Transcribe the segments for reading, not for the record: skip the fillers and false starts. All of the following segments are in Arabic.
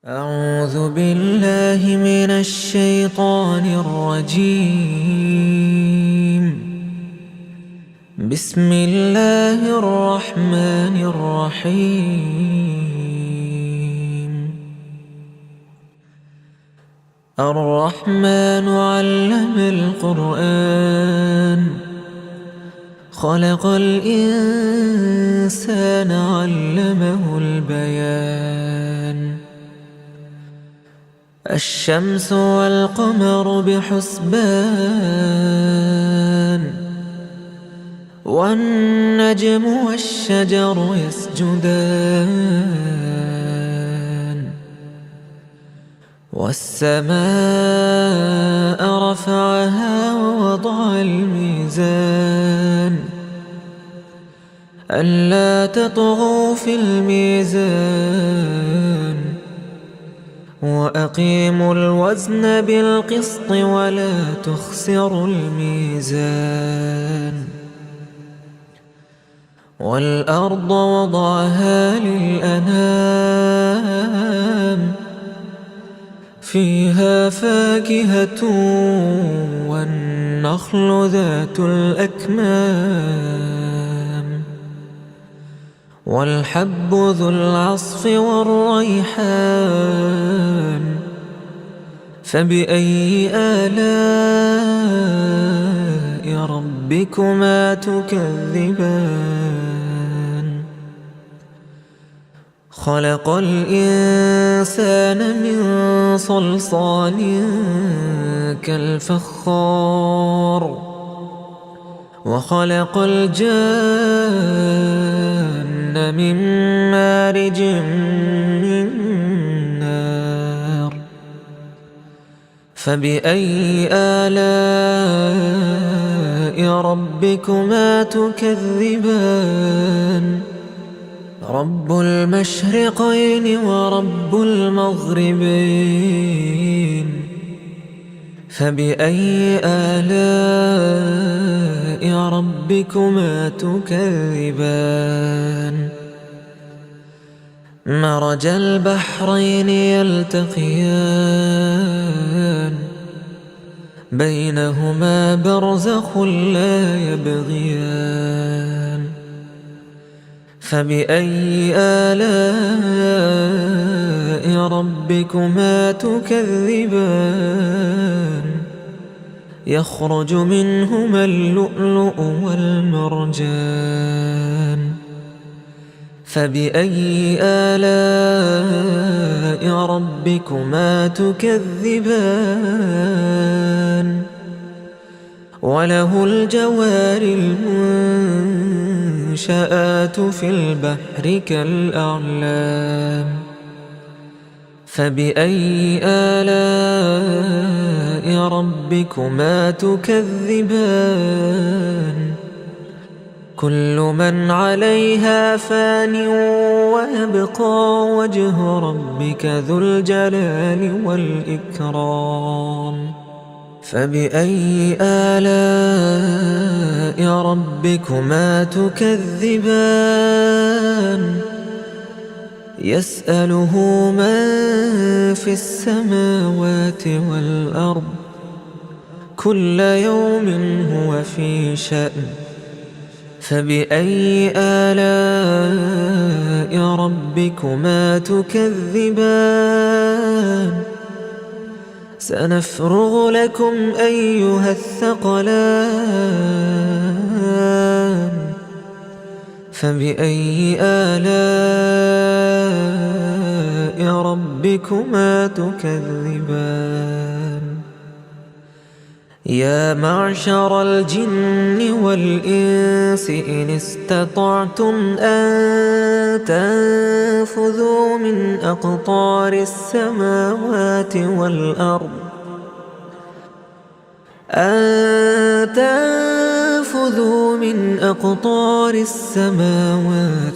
أعوذ بالله من الشيطان الرجيم. بسم الله الرحمن الرحيم. الرحمن علم القرآن خلق الإنسان علمه البيان. الشمس والقمر بحسبان والنجم والشجر يسجدان والسماء رفعها ووضع الميزان ألا تطغوا في الميزان وأقيموا الوزن بالقسط ولا تخسروا الميزان. والأرض وضعها للأنام فيها فاكهة والنخل ذات الأكمام والحب ذو العصف والريحان. فبأي آلاء ربكما تكذبان؟ خلق الإنسان من صلصال كالفخار وخلق الجان من مارج من نار. فبأي آلاء ربكما تكذبان؟ رب المشرقين ورب المغربين. فبأي آلاء ربكما تكذبان؟ مرج البحرين يلتقيان بينهما برزخ لا يبغيان. فبأي آلاء ربكما تكذبان؟ يخرج منهما اللؤلؤ والمرجان. فبأي آلاء ربكما تكذبان؟ وله الجوار المنشآت في البحر كالأعلام. فبأي آلاء ربكما تكذبان؟ كل من عليها فان ويبقى وجه ربك ذو الجلال والإكرام. فبأي آلاء ربكما تكذبان؟ يسأله من في السماوات والأرض كل يوم هو في شأن. فبأي آلاء ربكما تكذبان؟ سنفرغ لكم أيها الثقلان. فبأي آلاء ربكما تكذبان؟ يا معشر الجن والإنس إن استطعتم أن تنفذوا من أقطار السماوات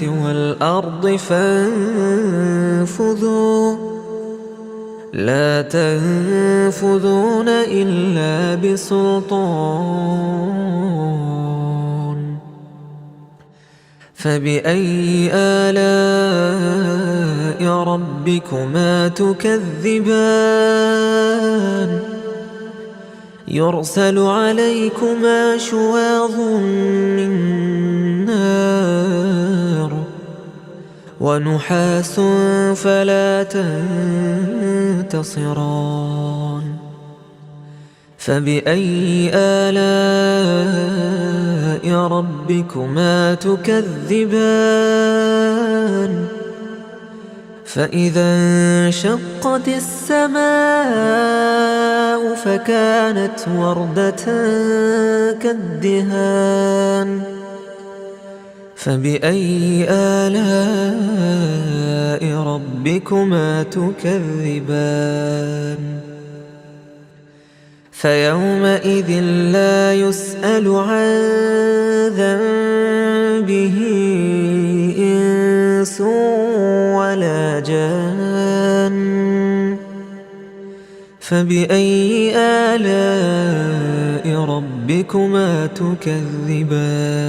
والأرض فانفذوا لا تنفذون إلا بسلطان. فبأي آلاء ربكما تكذبان يرسل عليكما شواظ من نار ونحاس فلا تنتصران فبأي آلاء ربكما تكذبان فإذا انشقت السماء فكانت وردة كالدهان فبأي آلاء ربكما تكذبان فيومئذ لا يسأل عن ذنبه إنس ولا جان فبأي آلاء ربكما تكذبان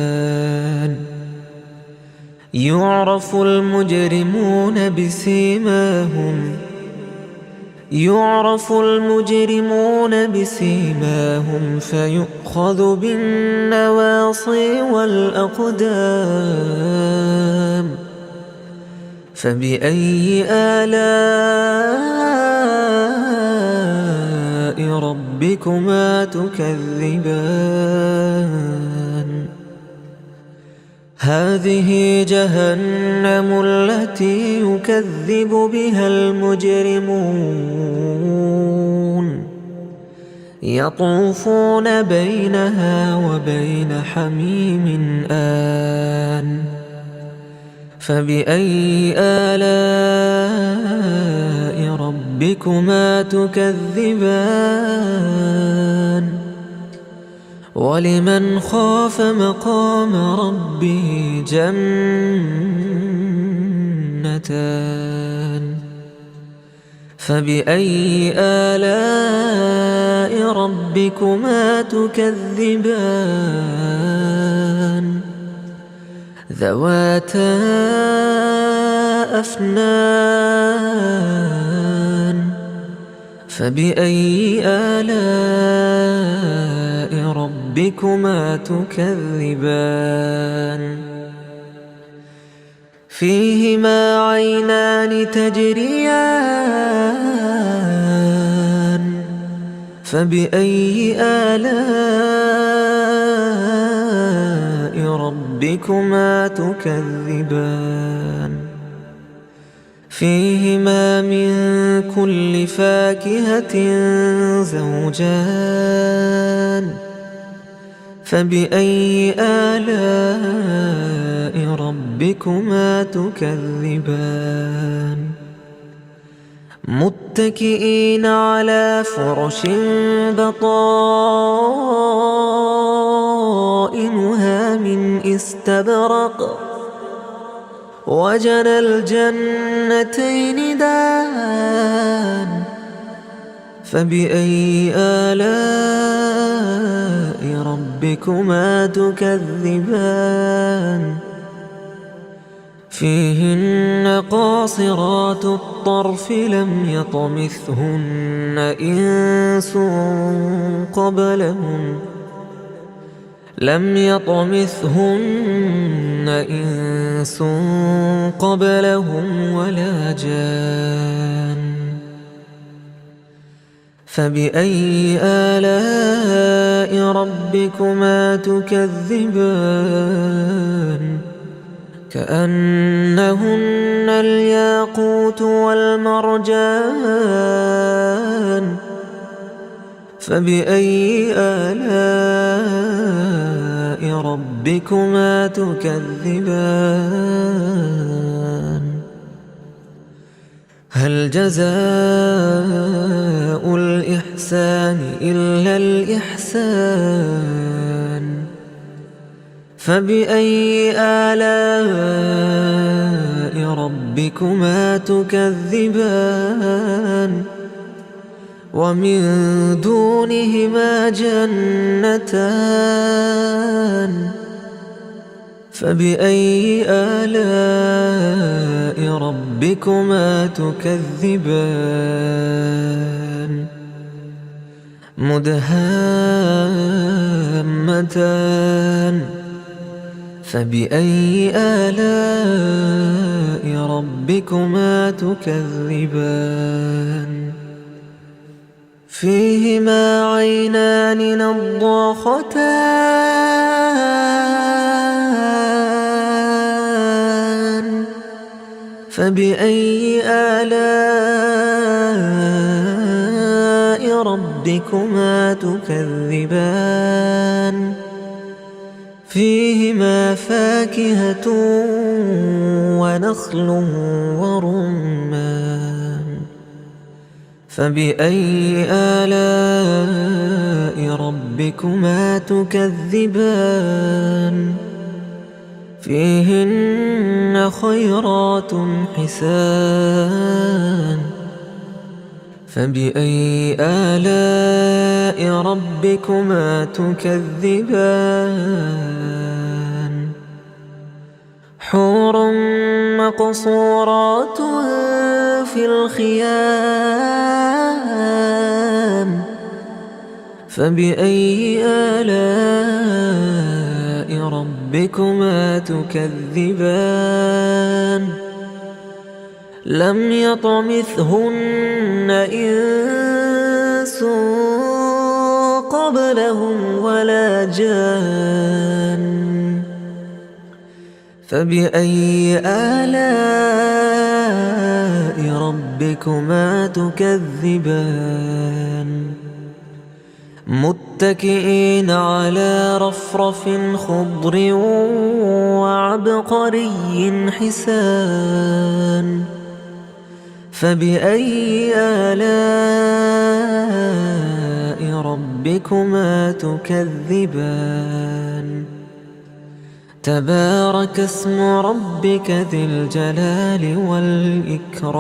يعرف المجرمون بسيماهم فيؤخذ بالنواصي والأقدام فبأي آلاء ربكما تكذبان هذه جهنم التي يكذب بها المجرمون يطوفون بينها وبين حميم آن فبأي آلاء ربكما تكذبان ولمن خاف مقام ربه جنتان فبأي آلاء ربكما تكذبان ذواتا أفنان فبأي آلاء ربكما تكذبان فيهما عينان تجريان فبأي آلاء ربكما تكذبان فيهما من كل فاكهة زوجان فبأي آلاء ربكما تكذبان متكئين على فرش بطائنها من استبرق وجنى الجنتين دان فبأي آلاء ربكما تكذبان فيهن قاصرات الطرف لم يطمثهن إنس قبلهم ولا جان فبأي آلاء ربكما تكذبان كأنهن الياقوت والمرجان فبأي آلاء ربكما تكذبان هل جزاء الإحسان إلا الإحسان فبأي آلاء ربكما تكذبان ومن دونهما جنتان فبأي آلاء ربكما تكذبان مدهامتان فبأي آلاء ربكما تكذبان فيهما عينان نضاختان فبأي آلاء ربكما تكذبان فيهما فاكهة ونخل ورمان فبأي آلاء ربكما تكذبان فيهن خيرات حسان فبأي آلاء ربكما تكذبان حور مقصورات في الخيام فبأي آلاء ربكما تكذبان لم يطمثهن إنس قبلهم ولا جان فبأي آلاء ربكما تكذبان متكئين على رفرف خضر وعبقري حسان فبأي آلاء ربكما تكذبان تبارك اسم ربك ذي الجلال والإكرام